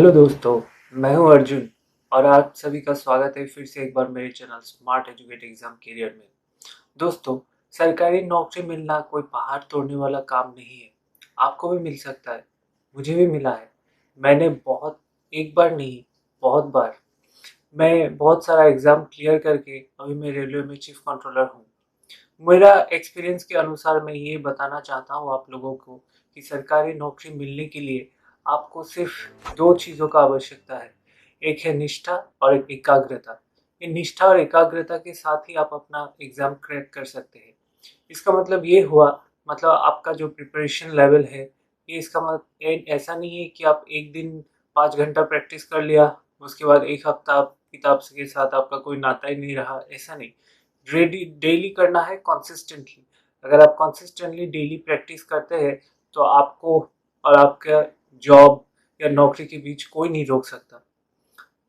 Hello दोस्तों, मैं हूं अर्जुन और आप सभी का स्वागत है फिर से एक बार मेरे channel smart educate exam career में। दोस्तों, सरकारी नौकरी मिलना कोई पहाड़ तोड़ने वाला काम नहीं है। आपको भी मिल सकता है, मुझे भी मिला है। मैंने बहुत एक बार नहीं, बहुत बार मैं बहुत सारा एग्जाम क्लियर करके अभी मैं रेलवे में चीफ कंट्रोलर हूँ। मेरा एक्सपीरियंस के अनुसार मैं ये बताना चाहता हूँ आप लोगों को कि सरकारी नौकरी मिलने के लिए आपको सिर्फ दो चीज़ों का आवश्यकता है। एक है निष्ठा और एक एकाग्रता। ये निष्ठा और एकाग्रता के साथ ही आप अपना एग्ज़ाम क्रैक कर सकते हैं। इसका मतलब ये हुआ, मतलब आपका जो प्रिपरेशन लेवल है, ये इसका मतलब ऐसा नहीं है कि आप एक दिन 5 घंटा प्रैक्टिस कर लिया, उसके बाद एक हफ्ता आप किताब के साथ आपका कोई नाता ही नहीं रहा, ऐसा नहीं। डेली डेली करना है कंसिस्टेंटली। अगर आप कंसिस्टेंटली डेली प्रैक्टिस करते हैं तो आपको और आपका जॉब या नौकरी के बीच कोई नहीं रोक सकता।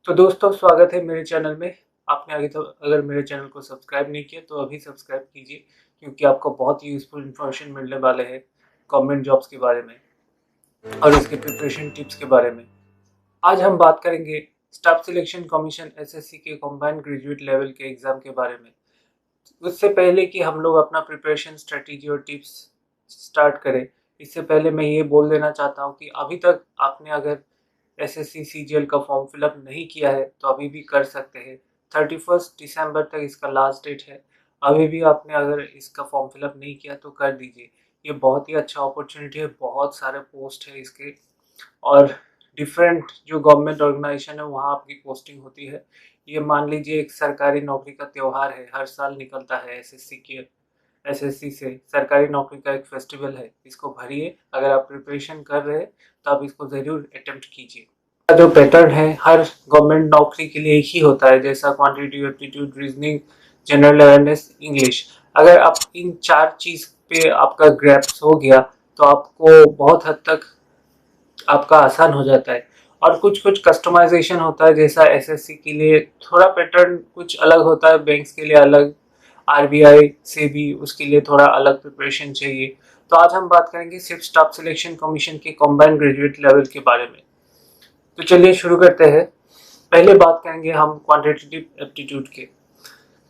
तो दोस्तों, स्वागत है मेरे चैनल में। आपने आगे तो अगर मेरे चैनल को सब्सक्राइब नहीं किया तो अभी सब्सक्राइब कीजिए, क्योंकि आपको बहुत ही यूज़फुल इन्फॉर्मेशन मिलने वाले हैं गवर्नमेंट जॉब्स के बारे में और इसके प्रिपरेशन टिप्स के बारे में। आज हम बात करेंगे स्टाफ सिलेक्शन कमीशन एसएससी के कॉम्बाइंड ग्रेजुएट लेवल के एग्ज़ाम के बारे में। उससे पहले कि हम लोग अपना प्रिपरेशन स्ट्रेटेजी और टिप्स स्टार्ट करें, इससे पहले मैं ये बोल देना चाहता हूँ कि अभी तक आपने अगर एसएससी सीजीएल का फॉर्म फिलअप नहीं किया है तो अभी भी कर सकते हैं। 31 दिसंबर तक इसका लास्ट डेट है। अभी भी आपने अगर इसका फॉर्म फिलअप नहीं किया तो कर दीजिए। ये बहुत ही अच्छा अपॉर्चुनिटी है, बहुत सारे पोस्ट है इसके और डिफरेंट जो गवर्नमेंट ऑर्गेनाइजेशन है वहाँ आपकी पोस्टिंग होती है। ये मान लीजिए एक सरकारी नौकरी का त्यौहार है, हर साल निकलता है एसएससी से सरकारी नौकरी का एक फेस्टिवल है। इसको भरिए, अगर आप प्रिपरेशन कर रहे हैं तो आप इसको ज़रूर अटेम्प्ट कीजिए। जो पैटर्न है हर गवर्नमेंट नौकरी के लिए एक ही होता है, जैसा quantitative aptitude, reasoning, general awareness, English. अगर आप इन चार चीज़ पे आपका ग्रैप्स हो गया तो आपको बहुत हद तक आपका आसान हो जाता है। और कुछ कुछ कस्टमाइजेशन होता है, जैसा एसएससी के लिए थोड़ा पैटर्न कुछ अलग होता है, बैंक्स के लिए अलग, आरबीआई से भी उसके लिए थोड़ा अलग प्रिपरेशन चाहिए। तो आज हम बात करेंगे सिर्फ स्टाफ सिलेक्शन कमीशन के कॉम्बाइंड ग्रेजुएट लेवल के बारे में। तो चलिए शुरू करते हैं। पहले बात करेंगे हम क्वांटिटेटिव एप्टीट्यूड के।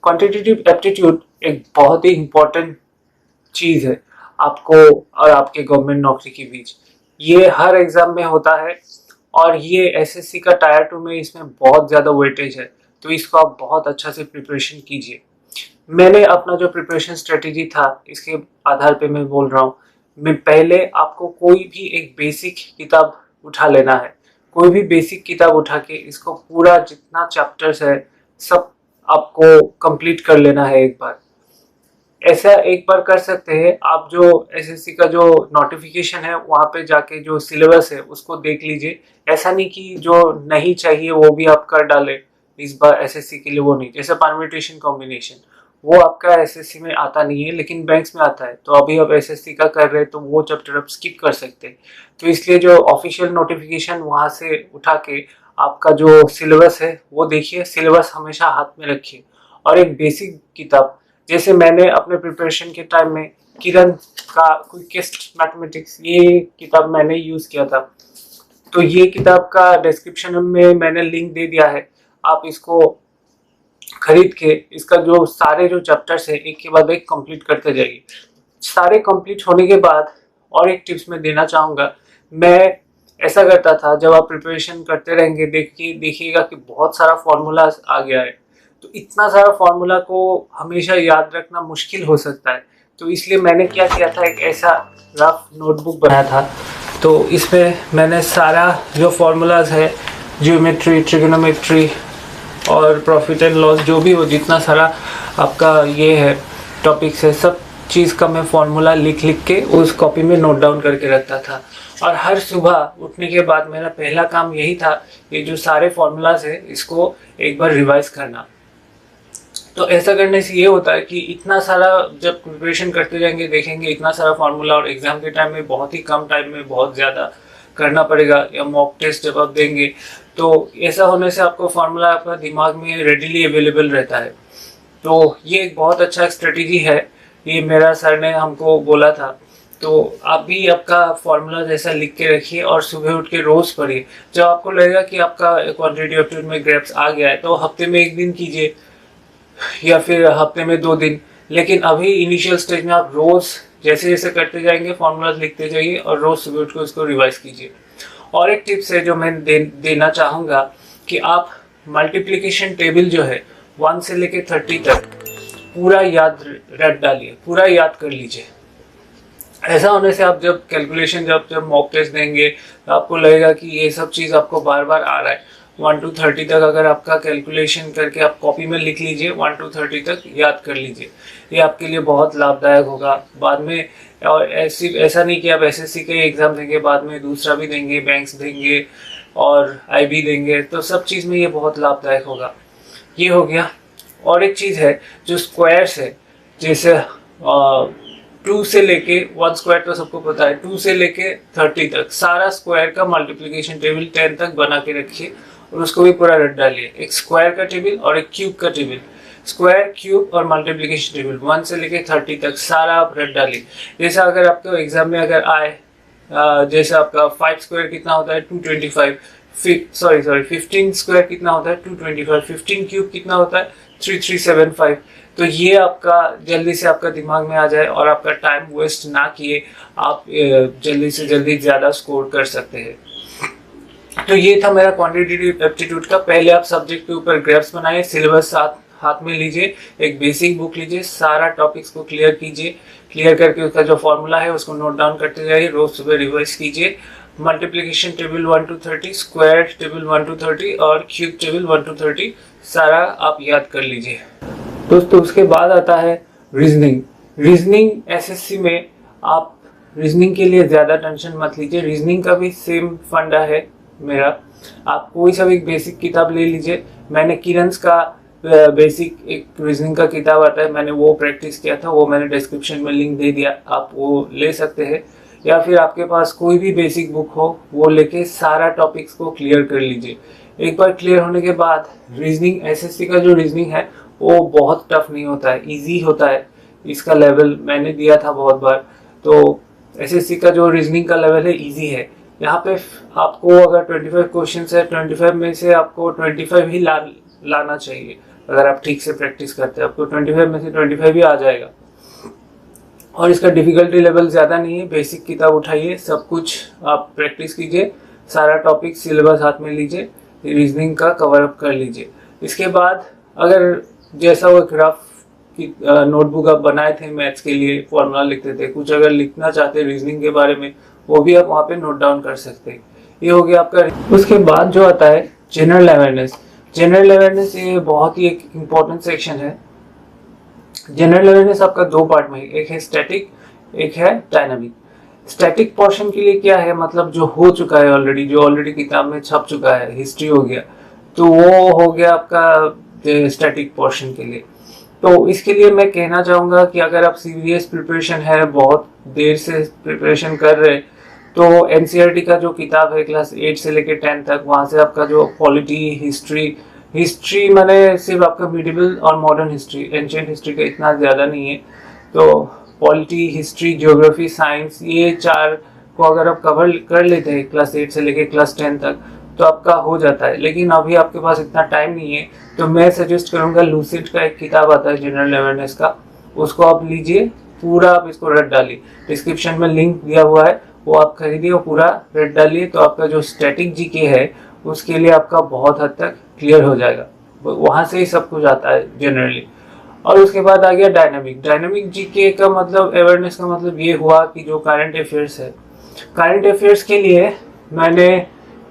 क्वांटिटेटिव एप्टीट्यूड एक बहुत ही इम्पोर्टेंट चीज़ है आपको और आपके गवर्नमेंट नौकरी के बीच। ये हर एग्जाम में होता है और ये एसएससी का टायर 2 में इसमें बहुत ज़्यादा वेटेज है, तो इसको आप बहुत अच्छा से प्रिपरेशन कीजिए। मैंने अपना जो प्रिपरेशन स्ट्रेटेजी था इसके आधार पे मैं बोल रहा हूँ। मैं पहले आपको कोई भी एक बेसिक किताब उठा लेना है। कोई भी बेसिक किताब उठा के इसको पूरा जितना चैप्टर्स है सब आपको कंप्लीट कर लेना है एक बार। ऐसा एक बार कर सकते हैं आप, जो एसएससी का जो नोटिफिकेशन है वहाँ पे जाके जो सिलेबस है उसको देख लीजिए। ऐसा नहीं कि जो नहीं चाहिए वो भी आप कर डालें इस बार एसएससी के लिए, वो नहीं। जैसे परम्यूटेशन कॉम्बिनेशन वो आपका एसएससी में आता नहीं है लेकिन बैंक्स में आता है, तो अभी आप एसएससी का कर रहे हैं तो वो चैप्टर आप स्किप कर सकते हैं। तो इसलिए जो ऑफिशियल नोटिफिकेशन वहाँ से उठा के आपका जो सिलेबस है वो देखिए, सिलेबस हमेशा हाथ में रखिए। और एक बेसिक किताब, जैसे मैंने अपने प्रिपरेशन के टाइम में किरण का क्विकेस्ट मैथमेटिक्स ये किताब मैंने यूज़ किया था। तो ये किताब का डिस्क्रिप्शन में मैंने लिंक दे दिया है, आप इसको खरीद के इसका जो सारे जो चैप्टर्स है एक के बाद एक कंप्लीट करते जाइए। सारे कंप्लीट होने के बाद और एक टिप्स मैं देना चाहूँगा। मैं ऐसा करता था, जब आप प्रिपरेशन करते रहेंगे देखिएगा कि बहुत सारा फॉर्मूला आ गया है, तो इतना सारा फॉर्मूला को हमेशा याद रखना मुश्किल हो सकता है। तो इसलिए मैंने क्या किया था, एक ऐसा रफ नोटबुक बनाया था। तो इसमें मैंने सारा जो फॉर्मूलाज है, ज्योमेट्री, ट्रिग्नोमेट्री और प्रॉफिट एंड लॉस, जो भी हो, जितना सारा आपका ये है टॉपिक्स है, सब चीज़ का मैं फॉर्मूला लिख लिख के उस कॉपी में नोट डाउन करके रखता था। और हर सुबह उठने के बाद मेरा पहला काम यही था, ये जो सारे फॉर्मूलाज है इसको एक बार रिवाइज करना। तो ऐसा करने से ये होता है कि इतना सारा जब प्रिपरेशन करते जाएंगे देखेंगे इतना सारा फार्मूला, और एग्जाम के टाइम में बहुत ही कम टाइम में बहुत ज़्यादा करना पड़ेगा, या मॉक टेस्ट जब आप देंगे तो ऐसा होने से आपको फार्मूला आपका दिमाग में रेडिली अवेलेबल रहता है। तो ये एक बहुत अच्छा स्ट्रेटेजी है, ये मेरा सर ने हमको बोला था। तो आप भी आपका फॉर्मूला जैसा लिख के रखिए और सुबह उठ के रोज पढ़िए। जब आपको लगेगा कि आपका क्वांटिटी एप्टीट्यूड में ग्रेप्स आ गया है तो हफ्ते में 1 दिन कीजिए या फिर हफ्ते में 2 दिन। लेकिन अभी इनिशियल स्टेज में आप रोज जैसे जैसे करते जाएंगे फॉर्मूला लिखते जाइए और रोज सुबह उठ के उसको रिवाइज कीजिए। और एक टिप्स है जो मैं देना चाहूँगा कि आप मल्टीप्लिकेशन टेबल जो है 1 से लेके 30 तक पूरा याद रट डालिए, पूरा याद कर लीजिए। ऐसा होने से आप जब कैलकुलेशन जब मॉक टेस्ट देंगे तो आपको लगेगा कि ये सब चीज़ आपको बार बार आ रहा है। 1 to 30 तक अगर आपका कैलकुलेशन करके आप कॉपी में लिख लीजिए, 1 to 30 तक याद कर लीजिए, ये आपके लिए बहुत लाभदायक होगा बाद में। और ऐसा नहीं कि आप एसएससी के एग्ज़ाम देंगे बाद में दूसरा भी देंगे, बैंक्स देंगे और आईबी देंगे, तो सब चीज़ में ये बहुत लाभदायक होगा। ये हो गया। और एक चीज़ है जो स्क्वायर्स है, जैसे 2 से लेके 1 स्क्वायर तो सबको पता है, 2 से लेके 30 तक सारा स्क्वायर का मल्टीप्लिकेशन टेबल 10 तक बना के रखिए और उसको भी पूरा रट डालिए। एक स्क्वायर का टेबल और एक क्यूब का टेबल, स्क्वायर, क्यूब और मल्टीप्लिकेशन टेबल 1 से लेके 30 तक सारा आप रट डालिए। जैसा अगर आपको एग्जाम में अगर आए, जैसे आपका 5 स्क्वायर कितना होता है 225, 15 स्क्वायर कितना होता है 225, 15 क्यूब कितना होता है 3375। तो ये आपका जल्दी से आपका दिमाग में आ जाए और आपका टाइम वेस्ट ना किए आप जल्दी से जल्दी ज़्यादा स्कोर कर सकते हैं। तो ये था मेरा क्वांटिटेटिव एप्टीट्यूड का। पहले आप सब्जेक्ट के ऊपर ग्राफ्स बनाइए, सिलेबस हाथ में लीजिए, एक बेसिक बुक लीजिए, सारा टॉपिक्स को क्लियर कीजिए, क्लियर करके उसका जो फॉर्मूला है उसको नोट डाउन करते जाइए, रोज सुबह रिवाइज कीजिए। Multiplication table 1 to 30, square table 1 to 30 और क्यूब टेबल 1 to 30 सारा आप याद कर लीजिए। दोस्तों उसके बाद आता है रीजनिंग। रीजनिंग एसएससी में आप रीजनिंग के लिए ज़्यादा टेंशन मत लीजिए, रीजनिंग का भी सेम फंडा है मेरा। आप कोई सा भी एक बेसिक किताब ले लीजिए। मैंने किरन्स का बेसिक एक रीजनिंग का किताब आता है, मैंने वो प्रैक्टिस किया था, वो मैंने डिस्क्रिप्शन में लिंक दे दिया, आप वो ले सकते हैं। या फिर आपके पास कोई भी बेसिक बुक हो वो लेके सारा टॉपिक्स को क्लियर कर लीजिए। एक बार क्लियर होने के बाद रीजनिंग, एसएससी का जो रीजनिंग है वो बहुत टफ नहीं होता है, इजी होता है। इसका लेवल मैंने दिया था बहुत बार, तो एसएससी का जो रीजनिंग का लेवल है इजी है। यहाँ पे आपको अगर 25 क्वेश्चन है, 25 में से आपको 25 ही लाना चाहिए। अगर आप ठीक से प्रैक्टिस करते हैं आपको 25 में से 25 ही आ जाएगा। और इसका डिफिकल्टी लेवल ज़्यादा नहीं है, बेसिक किताब उठाइए, सब कुछ आप प्रैक्टिस कीजिए, सारा टॉपिक सिलेबस हाथ में लीजिए, रीजनिंग का कवर अप कर लीजिए। इसके बाद अगर जैसा वो ग्राफ की नोटबुक आप बनाए थे मैथ्स के लिए, फॉर्मूला लिखते थे, कुछ अगर लिखना चाहते रीजनिंग के बारे में वो भी आप वहाँ पे नोट डाउन कर सकते हैं। ये हो गया आपका। उसके बाद जो आता है जनरल अवेयरनेस। जनरल अवेयरनेस ये बहुत ही एक इम्पोर्टेंट सेक्शन है। जनरल अवेयरनेस आपका 2 पार्ट में, एक है स्टैटिक, एक है डायनामिक। स्टैटिक पोर्शन के लिए क्या है, मतलब जो हो चुका है ऑलरेडी, जो ऑलरेडी किताब में छप चुका है, हिस्ट्री हो गया, तो वो हो गया आपका स्टैटिक पोर्शन के लिए। तो इसके लिए मैं कहना चाहूँगा कि अगर आप सीरियस प्रिपरेशन है, बहुत देर से प्रिपरेशन कर रहे, तो एनसीईआरटी का जो किताब है क्लास 8 से लेकर 10 तक, वहाँ से आपका जो पॉलिटी, हिस्ट्री मैंने सिर्फ आपका मिडिवल और मॉडर्न हिस्ट्री, एंशिएंट हिस्ट्री का इतना ज़्यादा नहीं है, तो पॉलिटी, हिस्ट्री, ज्योग्राफी, साइंस, ये 4 को अगर आप कवर कर लेते हैं क्लास 8 से लेकर क्लास 10 तक तो आपका हो जाता है। लेकिन अभी आपके पास इतना टाइम नहीं है, तो मैं सजेस्ट करूँगा लूसिड का एक किताब आता है जनरल अवेयरनेस का, उसको आप लीजिए, पूरा आप इसको रट डालिए, डिस्क्रिप्शन में लिंक दिया हुआ है, वो आप खरीदिए, वो पूरा रट डालिए, तो आपका जो स्टैटिक जीके है उसके लिए आपका बहुत हद तक क्लियर हो जाएगा, वहाँ से ही सब कुछ आता है जनरली। और उसके बाद आ गया डायनामिक जीके का मतलब, अवेयरनेस का मतलब ये हुआ कि जो करंट अफेयर्स है, करंट अफेयर्स के लिए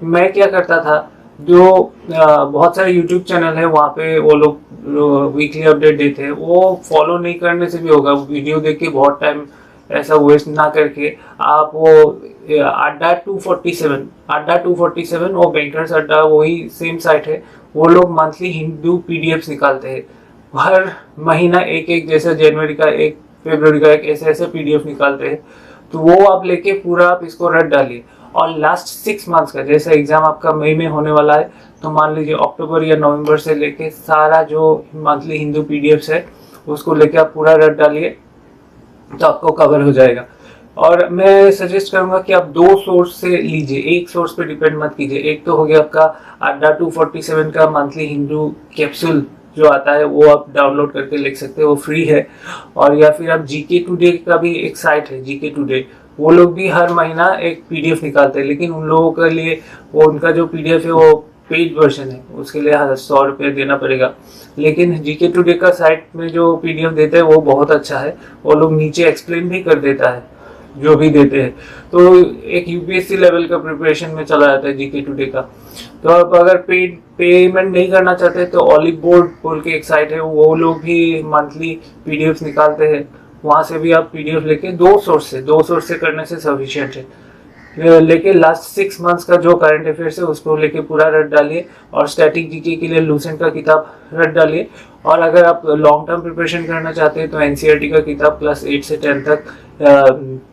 मैं क्या करता था, जो बहुत सारे यूट्यूब चैनल है वहाँ पे वो लोग वीकली अपडेट देते हैं, वो फॉलो नहीं करने से भी होगा, वीडियो देख के बहुत टाइम ऐसा वेस्ट ना करके आप वो अड्डा 247 वो बैंकर्स अड्डा, वही सेम साइट है, वो लोग मंथली हिंदू पीडीएफ्स निकालते हैं, हर महीना एक, जैसे जनवरी का एक, फरवरी का एक, ऐसे पीडीएफ निकालते हैं। तो वो आप लेके पूरा आप इसको रट डालिए, और लास्ट 6 मंथ्स का, जैसे एग्जाम आपका मई में होने वाला है, तो मान लीजिए अक्टूबर या नवंबर से लेके सारा जो मंथली हिंदू पीडीएफ्स है उसको लेके आप पूरा रट डालिए, तो आपको कवर हो जाएगा। और मैं सजेस्ट करूंगा कि आप दो सोर्स से लीजिए, एक सोर्स पे डिपेंड मत कीजिए। एक तो हो गया आपका अड्डा 247 का मंथली हिंदू कैप्सूल जो आता है, वो आप डाउनलोड करके लिख सकते हैं, वो फ्री है। और या फिर आप जीके टुडे का भी एक साइट है जीके टुडे, वो लोग भी हर महीना एक पीडीएफ निकालते हैं, लेकिन उन लोगों के लिए वो उनका जो पीडीएफ है वो पेड वर्जन है, उसके लिए 100 रुपये देना पड़ेगा। लेकिन जीके टुडे का साइट में जो पीडीएफ देते हैं वो बहुत अच्छा है, वो लोग नीचे एक्सप्लेन भी कर देता है जो भी देते हैं। तो एक यूपीएससी लेवल का प्रिपरेशन में चला जाता है जीके टुडे का। तो आप अगर पेमेंट नहीं करना चाहते तो ऑलिव बोर्ड बोल के एक साइट है, वो लोग भी मंथली पीडीएफ निकालते हैं, वहां से भी आप पीडीएफ लेके दो सोर्स से करने से सफिशिएंट है। लेके लास्ट 6 मंथ्स का जो करंट अफेयर्स है उसको लेके पूरा रट डालिए, और स्टैटिक जीके के लिए लूसेंट का किताब रट डालिए। और अगर आप लॉन्ग टर्म प्रिपरेशन करना चाहते हैं तो एनसीईआरटी का किताब क्लास 8 से 10 तक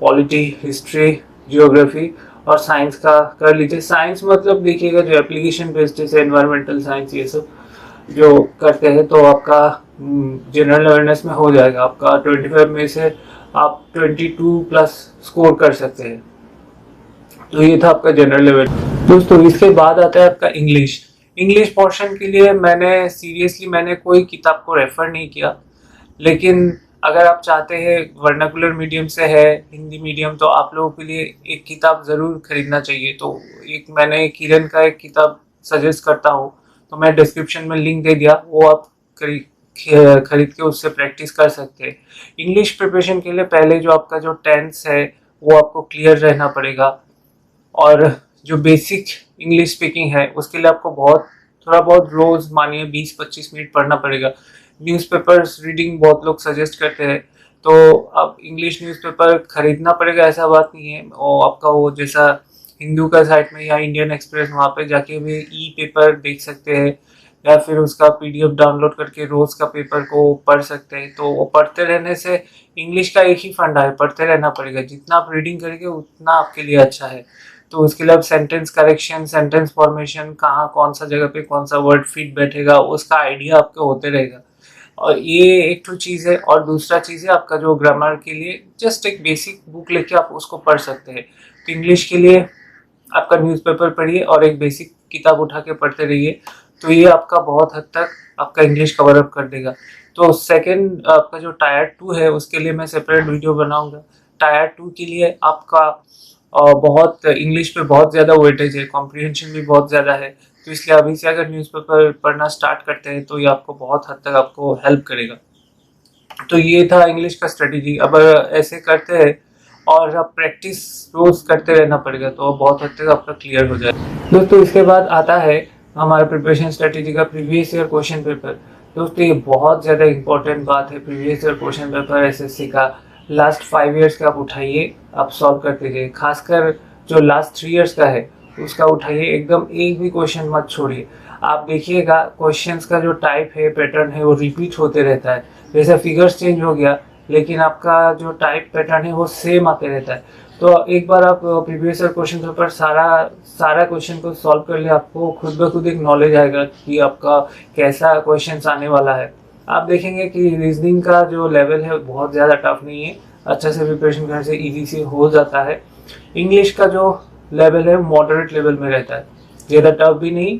पॉलिटी, हिस्ट्री, जियोग्राफी और साइंस का कर लीजिए। साइंस मतलब देखिएगा जो एप्लीकेशन बेस्ड, जैसे एनवायरमेंटल साइंस, ये सब जो करते हैं तो आपका जनरल अवेयरनेस में हो जाएगा। आपका 25 में से आप 22 प्लस स्कोर कर सकते हैं। तो ये था आपका जनरल लेवल। दोस्तों इसके बाद आता है आपका इंग्लिश। इंग्लिश पोर्शन के लिए मैंने कोई किताब को रेफर नहीं किया, लेकिन अगर आप चाहते हैं वर्नाकुलर मीडियम से है हिंदी मीडियम, तो आप लोगों के लिए एक किताब ज़रूर खरीदना चाहिए। तो मैंने किरण का एक किताब सजेस्ट करता हूँ, तो मैं डिस्क्रिप्शन में लिंक दे दिया, वो आप खरीद के उससे प्रैक्टिस कर सकते हैं। इंग्लिश प्रिपरेशन के लिए पहले जो आपका जो टेंस है वो आपको क्लियर रहना पड़ेगा, और जो बेसिक इंग्लिश स्पीकिंग है उसके लिए आपको थोड़ा बहुत रोज मानिए 20-25 मिनट पढ़ना पड़ेगा। न्यूज़पेपर्स रीडिंग बहुत लोग सजेस्ट करते हैं, तो अब इंग्लिश न्यूज़पेपर खरीदना पड़ेगा ऐसा बात नहीं है। और आपका वो जैसा हिंदू का साइट में या इंडियन एक्सप्रेस, वहाँ पे जाके भी ई पेपर देख सकते हैं, या फिर उसका पीडीएफ डाउनलोड करके रोज का पेपर को पढ़ सकते हैं। तो वो पढ़ते रहने से इंग्लिश का एक ही फंडा है, पढ़ते रहना पड़ेगा। जितना आप रीडिंग करेंगे उतना आपके लिए अच्छा है। तो उसके लिए अब सेंटेंस करेक्शन, सेंटेंस फॉर्मेशन, कहाँ कौन सा जगह पे कौन सा वर्ड फिट बैठेगा, उसका आइडिया आपको होते रहेगा। और ये एक तो चीज़ है। और दूसरा चीज़ है आपका जो ग्रामर के लिए जस्ट एक बेसिक बुक लेके आप उसको पढ़ सकते हैं। तो इंग्लिश के लिए आपका न्यूज़पेपर पढ़िए और एक बेसिक किताब उठा के पढ़ते रहिए, तो ये आपका बहुत हद तक आपका इंग्लिश कवर अप कर देगा। तो सेकंड आपका जो टायर 2 है उसके लिए मैं सेपरेट वीडियो बनाऊंगा। टायर 2 के लिए आपका बहुत इंग्लिश पे बहुत ज़्यादा वेटेज है, कॉम्प्रिहेंशन भी बहुत ज़्यादा है। तो इसलिए अभी से अगर न्यूज़पेपर पढ़ना स्टार्ट करते हैं तो ये आपको बहुत हद तक आपको हेल्प करेगा। तो ये था इंग्लिश का स्ट्रेटेजी। अब ऐसे करते हैं और अब प्रैक्टिस रोज करते रहना पड़ेगा, तो बहुत हद तक आपका क्लियर हो जाएगा। दोस्तों इसके बाद आता है हमारा प्रिपरेशन स्ट्रेटेजी का प्रीवियस ईयर क्वेश्चन पेपर। दोस्तों ये बहुत ज़्यादा इंपॉर्टेंट बात है। Previous year question paper SSC का लास्ट 5 ईयर्स का आप उठाइए, आप सॉल्व करते जाइए। खासकर जो लास्ट 3 ईयर्स का है उसका उठाइए, एकदम एक भी क्वेश्चन मत छोड़िए। आप देखिएगा क्वेश्चंस का जो टाइप है, पैटर्न है, वो रिपीट होते रहता है। जैसे फिगर्स चेंज हो गया, लेकिन आपका जो टाइप पैटर्न है वो सेम आते रहता है। तो एक बार आप प्रीवियस ईयर क्वेश्चन पेपर सारा क्वेश्चन को सॉल्व कर ले, आपको खुद ब खुद एक नॉलेज आएगा कि आपका कैसा क्वेश्चंस आने वाला है। आप देखेंगे कि रीजनिंग का जो लेवल है बहुत ज़्यादा टफ नहीं है, अच्छा से प्रिपरेशन करने से इजी से हो जाता है। इंग्लिश का जो लेवल है मॉडरेट लेवल में रहता है, ज़्यादा टफ भी नहीं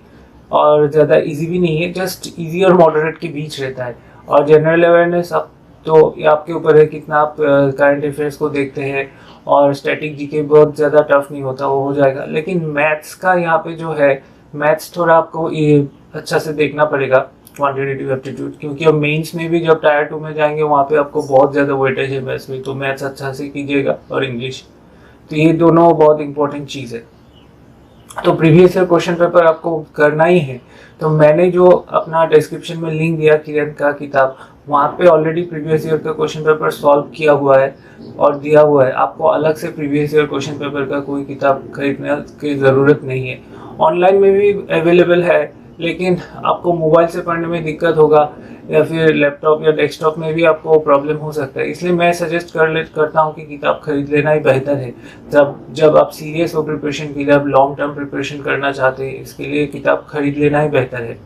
और ज़्यादा इजी भी नहीं है, जस्ट इजी और मॉडरेट के बीच रहता है। और जनरल अवेयरनेस अब तो ये आपके ऊपर है कितना आप करंट अफेयर्स को देखते हैं। और स्टैटिक जीके बहुत ज़्यादा टफ नहीं होता, वो हो जाएगा। लेकिन मैथ्स का यहाँ पे जो है, मैथ्स थोड़ा आपको ये अच्छा से देखना पड़ेगा, क्वांटिटेटिव एप्टीट्यूड, क्योंकि अब मेंस में भी जब टायर 2 में जाएंगे वहाँ पे आपको बहुत ज़्यादा वेटेज है मैथ्स में। तो मैथ्स अच्छा से कीजिएगा और इंग्लिश, तो ये दोनों बहुत इंपॉर्टेंट चीज़ है। तो प्रीवियस ईयर क्वेश्चन पेपर आपको करना ही है। तो मैंने जो अपना डिस्क्रिप्शन में लिंक दिया किरण का किताब, वहाँ पे ऑलरेडी प्रीवियस ईयर का क्वेश्चन पेपर सॉल्व किया हुआ है और दिया हुआ है। आपको अलग से प्रीवियस ईयर क्वेश्चन पेपर का कोई किताब खरीदने की ज़रूरत नहीं है। ऑनलाइन में भी अवेलेबल है, लेकिन आपको मोबाइल से पढ़ने में दिक्कत होगा या फिर लैपटॉप या डेस्कटॉप में भी आपको प्रॉब्लम हो सकता है। इसलिए मैं सजेस्ट करता हूँ कि किताब खरीद लेना ही बेहतर है। जब आप सीरियस हो प्रिपरेशन के लिए, आप लॉन्ग टर्म प्रिपरेशन करना चाहते हैं, इसके लिए किताब खरीद लेना ही बेहतर है।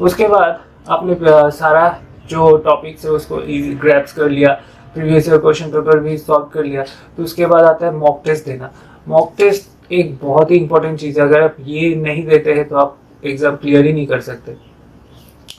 उसके बाद आपने सारा जो टॉपिक्स है उसको ग्रैब्स कर लिया, प्रीवियस ईयर क्वेश्चन पेपर भी सॉल्व कर लिया, तो उसके बाद आता है मॉक टेस्ट देना। मॉक टेस्ट एक बहुत ही इंपॉर्टेंट चीज़ है, अगर आप ये नहीं देते हैं तो आप एग्ज़ाम क्लियर ही नहीं कर सकते।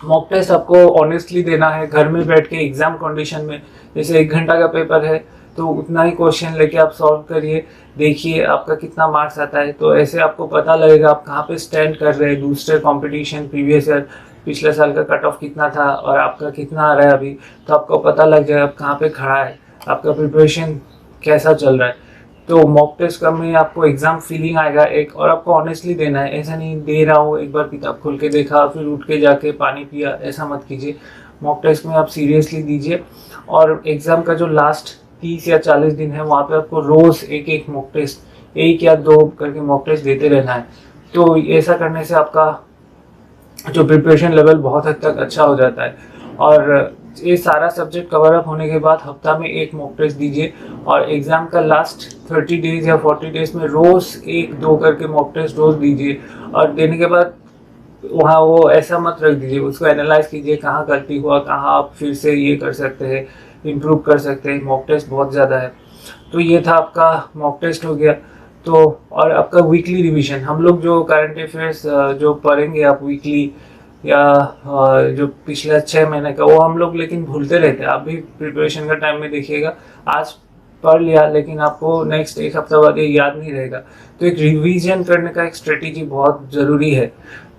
मॉक टेस्ट आपको ऑनेस्टली देना है घर में बैठ के एग्जाम कंडीशन में। जैसे 1 घंटा का पेपर है तो उतना ही क्वेश्चन लेके आप सॉल्व करिए, देखिए आपका कितना मार्क्स आता है। तो ऐसे आपको पता लगेगा आप कहाँ पे स्टैंड कर रहे हैं दूसरे कंपटीशन, प्रीवियस ईयर पिछले साल का कट ऑफ कितना था और आपका कितना आ रहा है अभी, तो आपको पता लग जाएगा आप कहाँ पे खड़ा है, आपका प्रिपरेशन कैसा चल रहा है। तो मॉक टेस्ट का में आपको एग्जाम फीलिंग आएगा एक, और आपको ऑनेस्टली देना है। ऐसा नहीं दे रहा हूँ एक बार किताब खोल के देखा फिर उठ के जाके पानी पिया, ऐसा मत कीजिए। मॉक टेस्ट में आप सीरियसली दीजिए, और एग्जाम का जो लास्ट 30 या 40 दिन है वहाँ पे आपको रोज एक एक मॉक टेस्ट, 1 या 2 करके मॉक टेस्ट देते रहना है। तो ऐसा करने से आपका जो प्रिपरेशन लेवल बहुत हद तक अच्छा हो जाता है। और ये सारा सब्जेक्ट कवर अप होने के बाद हफ्ता में एक मॉक टेस्ट दीजिए, और एग्जाम का लास्ट 30 डेज या 40 डेज में रोज 1-2 करके मॉक टेस्ट रोज दीजिए। और देने के बाद वहाँ वो ऐसा मत रख दीजिए, उसको एनालाइज कीजिए कहाँ गलती हुआ, कहाँ आप फिर से ये कर सकते हैं, इम्प्रूव कर सकते हैं। मॉक टेस्ट बहुत ज़्यादा है। तो ये था आपका मॉक टेस्ट हो गया। तो और आपका वीकली रिवीजन, हम लोग जो करंट अफेयर्स जो पढ़ेंगे आप वीकली या जो पिछले 6 महीने का, वो हम लोग लेकिन भूलते रहते हैं। आप भी प्रिपरेशन का टाइम में देखिएगा, आज पढ़ लिया लेकिन आपको नेक्स्ट 1 हफ्ता बाद ये याद नहीं रहेगा। तो एक रिवीजन करने का एक स्ट्रेटेजी बहुत ज़रूरी है।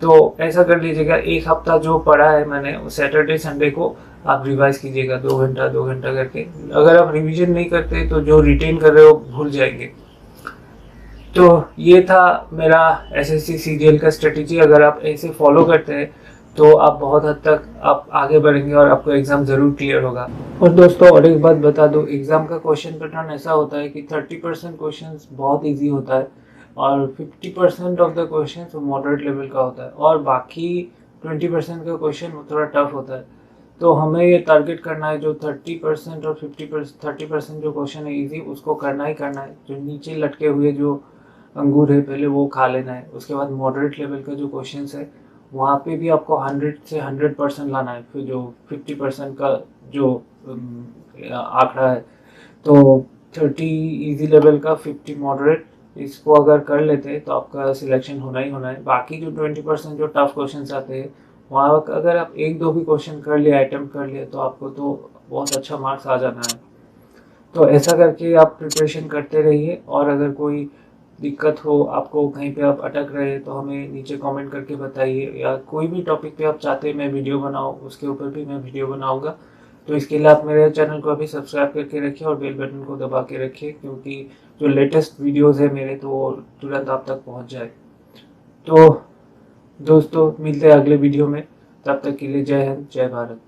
तो ऐसा कर लीजिएगा, 1 हफ्ता जो पढ़ा है मैंने सैटरडे संडे को आप रिवाइज कीजिएगा 2 घंटा करके। अगर आप रिवीजन नहीं करते तो जो रिटेन कर रहे हो भूल जाएंगे। तो ये था मेरा एसएससी सीजीएल का स्ट्रेटेजी। अगर आप ऐसे फॉलो करते हैं तो आप बहुत हद तक आप आगे बढ़ेंगे और आपको एग्जाम जरूर क्लियर होगा। और दोस्तों और एक बात बता दूं, एग्जाम का क्वेश्चन पैटर्न ऐसा होता है कि 30% क्वेश्चन बहुत इजी होता है और 50% ऑफ द क्वेश्चन वो मॉडरेट लेवल का होता है, और बाकी 20% का क्वेश्चन वो थोड़ा टफ होता है। तो हमें ये टारगेट करना है जो 30% और 50%, 30% जो क्वेश्चन है इजी, उसको करना ही करना है। जो नीचे लटके हुए जो अंगूर है पहले वो खा लेना है। उसके बाद मॉडरेट लेवल का जो क्वेश्चन है वहाँ पे भी आपको 100 से 100% लाना है। फिर जो 50% का जो आंकड़ा है, तो 30 इजी लेवल का, 50 मॉडरेट, इसको अगर कर लेते हैं तो आपका सिलेक्शन होना ही होना है। बाकी जो 20% जो टफ क्वेश्चन आते हैं वहाँ अगर आप 1-2 भी क्वेश्चन कर लिया, अटेम्प्ट कर लिया, तो आपको तो बहुत अच्छा मार्क्स आ जाना है। तो ऐसा करके आप प्रिपरेशन करते रहिए, और अगर कोई दिक्कत हो आपको, कहीं पे आप अटक रहे, तो हमें नीचे कमेंट करके बताइए, या कोई भी टॉपिक पे आप चाहते हैं मैं वीडियो बनाऊँ उसके ऊपर भी मैं वीडियो बनाऊँगा। तो इसके लिए आप मेरे चैनल को अभी सब्सक्राइब करके रखिए और बेल बटन को दबा के रखिए, क्योंकि जो लेटेस्ट वीडियोज़ है मेरे तो वो तुरंत आप तक पहुँच जाए। तो दोस्तों मिलते हैं अगले वीडियो में, तब तक के लिए जय हिंद, जय भारत।